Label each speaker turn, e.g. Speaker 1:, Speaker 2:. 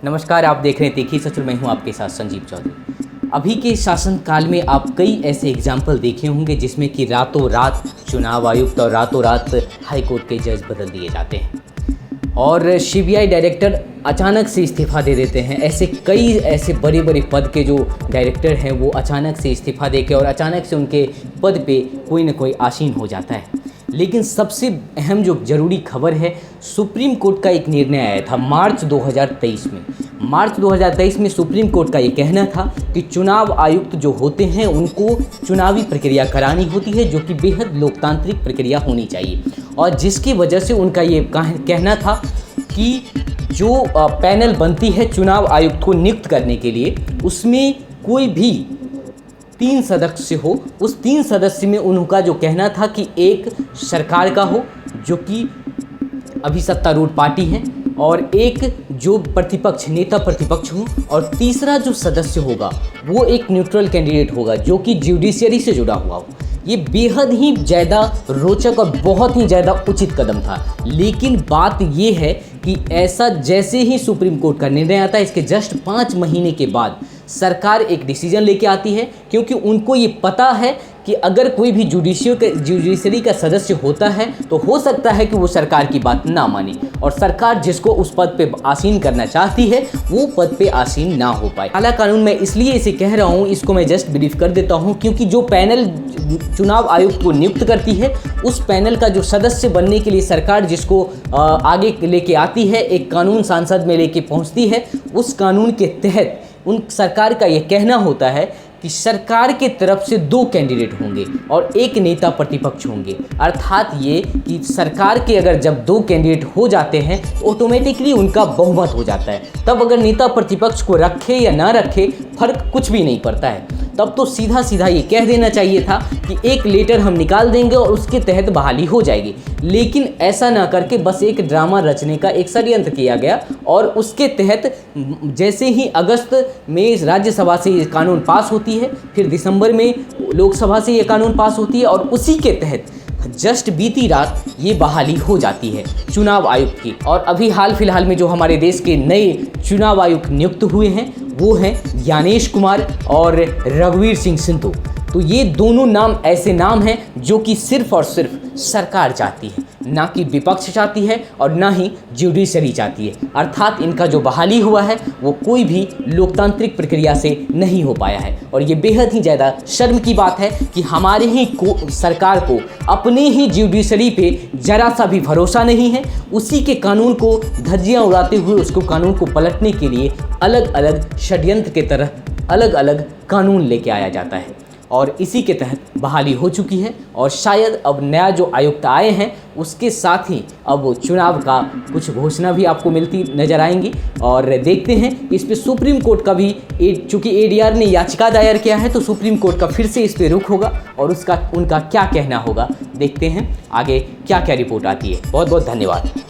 Speaker 1: नमस्कार, आप देख रहे हैं तीखी सच। मैं हूं आपके साथ संजीव चौधरी। अभी के शासन काल में आप कई ऐसे एग्जाम्पल देखे होंगे जिसमें कि रातों रात चुनाव आयुक्त और रातों रात हाई कोर्ट के जज बदल दिए जाते हैं और सीबीआई डायरेक्टर अचानक से इस्तीफ़ा दे देते हैं। ऐसे कई ऐसे बड़े बड़े पद के जो डायरेक्टर हैं वो अचानक से इस्तीफ़ा देके और अचानक से उनके पद पे कोई ना कोई आसीन हो जाता है। लेकिन सबसे अहम जो ज़रूरी खबर है, सुप्रीम कोर्ट का एक निर्णय आया था मार्च 2023 में। मार्च 2023 में सुप्रीम कोर्ट का ये कहना था कि चुनाव आयुक्त जो होते हैं उनको चुनावी प्रक्रिया करानी होती है, जो कि बेहद लोकतांत्रिक प्रक्रिया होनी चाहिए। और जिसकी वजह से उनका ये कहना था कि जो पैनल बनती है चुनाव आयुक्त को नियुक्त करने के लिए, उसमें कोई भी 3 सदस्य हो। उस 3 सदस्य में उनका जो कहना था कि एक सरकार का हो जो कि अभी सत्तारूढ़ पार्टी है, और एक जो प्रतिपक्ष नेता प्रतिपक्ष हो, और तीसरा जो सदस्य होगा वो एक न्यूट्रल कैंडिडेट होगा जो कि जुडिशियरी से जुड़ा हुआ हो। ये बेहद ही ज़्यादा रोचक और बहुत ही ज़्यादा उचित कदम था। लेकिन बात ये है कि ऐसा जैसे ही सुप्रीम कोर्ट का निर्णय आता है, इसके जस्ट 5 महीने के बाद सरकार एक डिसीजन लेके आती है, क्योंकि उनको ये पता है कि अगर कोई भी जुडिशरी का सदस्य होता है तो हो सकता है कि वो सरकार की बात ना माने और सरकार जिसको उस पद पे आसीन करना चाहती है वो पद पे आसीन ना हो पाए। काला कानून मैं इसलिए इसे कह रहा हूँ, इसको मैं जस्ट ब्रीफ कर देता हूँ, क्योंकि जो पैनल चुनाव आयुक्त को नियुक्त करती है उस पैनल का जो सदस्य बनने के लिए सरकार जिसको आगे लेके आती है, एक कानून संसद में लेके पहुँचती है, उस कानून के तहत उन सरकार का ये कहना होता है कि सरकार के तरफ से 2 कैंडिडेट होंगे और एक नेता प्रतिपक्ष होंगे। अर्थात ये कि सरकार के अगर जब 2 कैंडिडेट हो जाते हैं तो ऑटोमेटिकली उनका बहुमत हो जाता है। तब अगर नेता प्रतिपक्ष को रखे या ना रखे फर्क कुछ भी नहीं पड़ता है। तब तो सीधा सीधा ये कह देना चाहिए था कि एक लेटर हम निकाल देंगे और उसके तहत बहाली हो जाएगी। लेकिन ऐसा ना करके बस एक ड्रामा रचने का एक षड्यंत्र किया गया और उसके तहत जैसे ही अगस्त में राज्यसभा से ये कानून पास होती है, फिर दिसंबर में लोकसभा से ये कानून पास होती है और उसी के तहत जस्ट बीती रात ये बहाली हो जाती है चुनाव आयुक्त की। और अभी हाल फिलहाल में जो हमारे देश के नए चुनाव आयुक्त नियुक्त हुए हैं वो हैं ज्ञानेश कुमार और रघुवीर सिंह सिंधु। तो ये दोनों नाम ऐसे नाम हैं जो कि सिर्फ और सिर्फ सरकार चाहती है, ना कि विपक्ष चाहती है और ना ही जुडिशरी चाहती है। अर्थात इनका जो बहाली हुआ है वो कोई भी लोकतांत्रिक प्रक्रिया से नहीं हो पाया है। और ये बेहद ही ज़्यादा शर्म की बात है कि हमारे ही सरकार को अपने ही जुडिशरी पे ज़रा सा भी भरोसा नहीं है। उसी के कानून को धज्जियाँ उड़ाते हुए उसको कानून को पलटने के लिए अलग अलग षड्यंत्र के तरह अलग अलग कानून लेके आया जाता है। और इसी के तहत बहाली हो चुकी है और शायद अब नया जो आयुक्त आए हैं उसके साथ ही अब चुनाव का कुछ घोषणा भी आपको मिलती नज़र आएंगी। और देखते हैं इस पे सुप्रीम कोर्ट का भी चूँकि एडीआर ने याचिका दायर किया है तो सुप्रीम कोर्ट का फिर से इस पे रुख होगा और उनका क्या कहना होगा। देखते हैं आगे क्या क्या रिपोर्ट आती है। बहुत बहुत धन्यवाद।